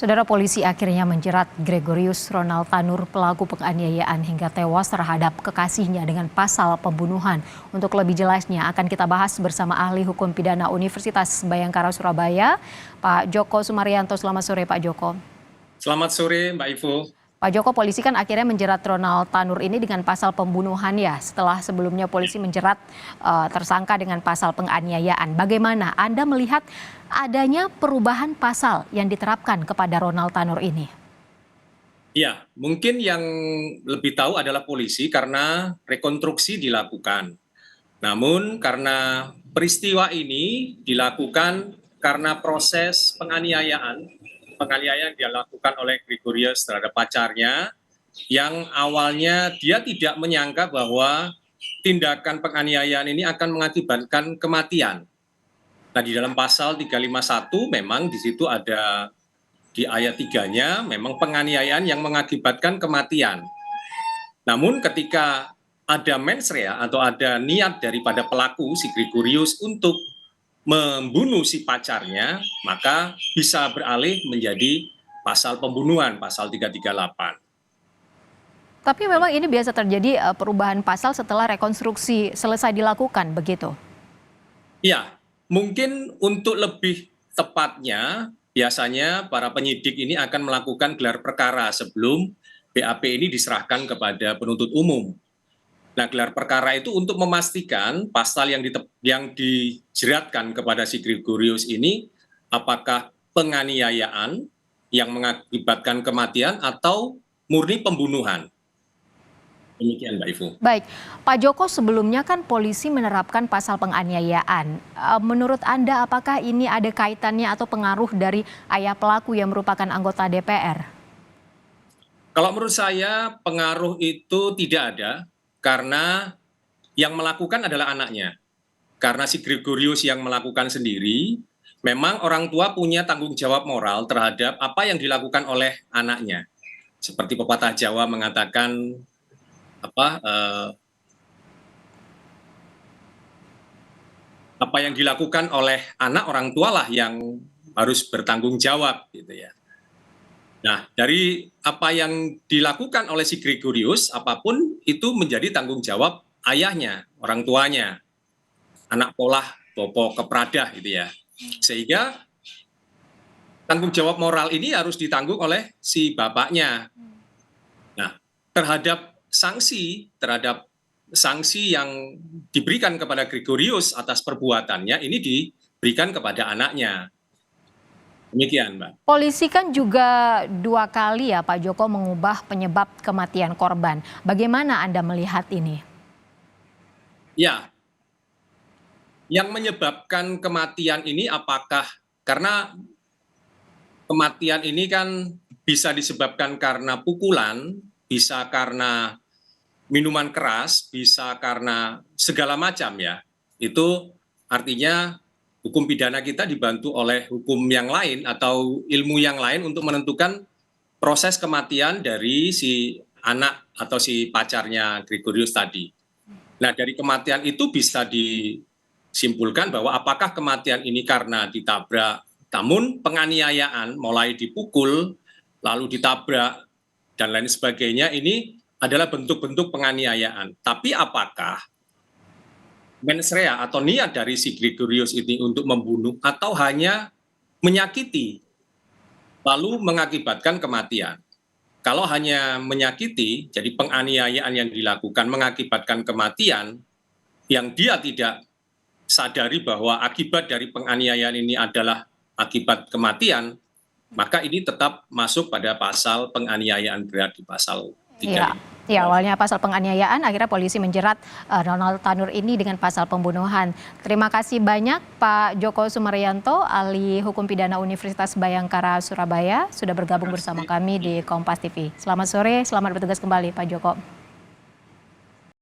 Saudara polisi akhirnya menjerat Gregorius Ronald Tanur, pelaku penganiayaan hingga tewas terhadap kekasihnya dengan pasal pembunuhan. Untuk lebih jelasnya akan kita bahas bersama ahli hukum pidana Universitas Bhayangkara Surabaya, Pak Joko Sumaryanto. Selamat sore Pak Joko. Selamat sore Mbak Ivo. Pak Joko, polisi kan akhirnya menjerat Ronald Tanur ini dengan pasal pembunuhan ya, setelah sebelumnya polisi menjerat tersangka dengan pasal penganiayaan. Bagaimana Anda melihat adanya perubahan pasal yang diterapkan kepada Ronald Tanur ini? Ya, mungkin yang lebih tahu adalah polisi karena rekonstruksi dilakukan. Namun karena peristiwa ini dilakukan karena proses penganiayaan dilakukan oleh Gregorius terhadap pacarnya yang awalnya dia tidak menyangka bahwa tindakan penganiayaan ini akan mengakibatkan kematian. Nah, di dalam pasal 351 memang di situ ada di ayat 3-nya memang penganiayaan yang mengakibatkan kematian. Namun ketika ada mens rea atau ada niat daripada pelaku si Gregorius untuk membunuh si pacarnya, maka bisa beralih menjadi pasal pembunuhan, pasal 338. Tapi memang ini biasa terjadi perubahan pasal setelah rekonstruksi selesai dilakukan, begitu? Ya, mungkin untuk lebih tepatnya, biasanya para penyidik ini akan melakukan gelar perkara sebelum BAP ini diserahkan kepada penuntut umum. Nah, gelar perkara itu untuk memastikan pasal yang dijeratkan kepada si Gregorius ini apakah penganiayaan yang mengakibatkan kematian atau murni pembunuhan. Demikian Mbak Ivo. Baik, Pak Joko, sebelumnya kan polisi menerapkan pasal penganiayaan. Menurut Anda apakah ini ada kaitannya atau pengaruh dari ayah pelaku yang merupakan anggota DPR? Kalau menurut saya pengaruh itu tidak ada. Karena yang melakukan adalah anaknya. Karena si Gregorius yang melakukan sendiri, memang orang tua punya tanggung jawab moral terhadap apa yang dilakukan oleh anaknya. Seperti pepatah Jawa mengatakan apa yang dilakukan oleh anak orang tua lah yang harus bertanggung jawab gitu ya. Nah, dari apa yang dilakukan oleh si Gregorius, apapun itu menjadi tanggung jawab ayahnya, orang tuanya, anak polah, bopo kepradah gitu ya. Sehingga tanggung jawab moral ini harus ditanggung oleh si bapaknya. Nah, terhadap sanksi yang diberikan kepada Gregorius atas perbuatannya ini diberikan kepada anaknya. Demikian, Mbak. Polisi kan juga 2 kali ya Pak Joko mengubah penyebab kematian korban. Bagaimana Anda melihat ini? Ya, yang menyebabkan kematian ini apakah karena kematian ini kan bisa disebabkan karena pukulan, bisa karena minuman keras, bisa karena segala macam ya. Itu artinya hukum pidana kita dibantu oleh hukum yang lain atau ilmu yang lain untuk menentukan proses kematian dari si anak atau si pacarnya Gregorius tadi. Nah, dari kematian itu bisa disimpulkan bahwa apakah kematian ini karena ditabrak, namun penganiayaan mulai dipukul, lalu ditabrak, dan lain sebagainya ini adalah bentuk-bentuk penganiayaan. Tapi apakah mens rea atau niat dari si Gregorius ini untuk membunuh atau hanya menyakiti lalu mengakibatkan kematian? Kalau hanya menyakiti, jadi penganiayaan yang dilakukan mengakibatkan kematian yang dia tidak sadari bahwa akibat dari penganiayaan ini adalah akibat kematian, maka ini tetap masuk pada pasal penganiayaan berat di pasal 3. Ya, awalnya pasal penganiayaan, akhirnya polisi menjerat Ronald Tanur ini dengan pasal pembunuhan. Terima kasih banyak Pak Joko Sumaryanto, ahli hukum pidana Universitas Bhayangkara Surabaya, sudah bergabung bersama kami di Kompas TV. Selamat sore, selamat bertugas kembali Pak Joko.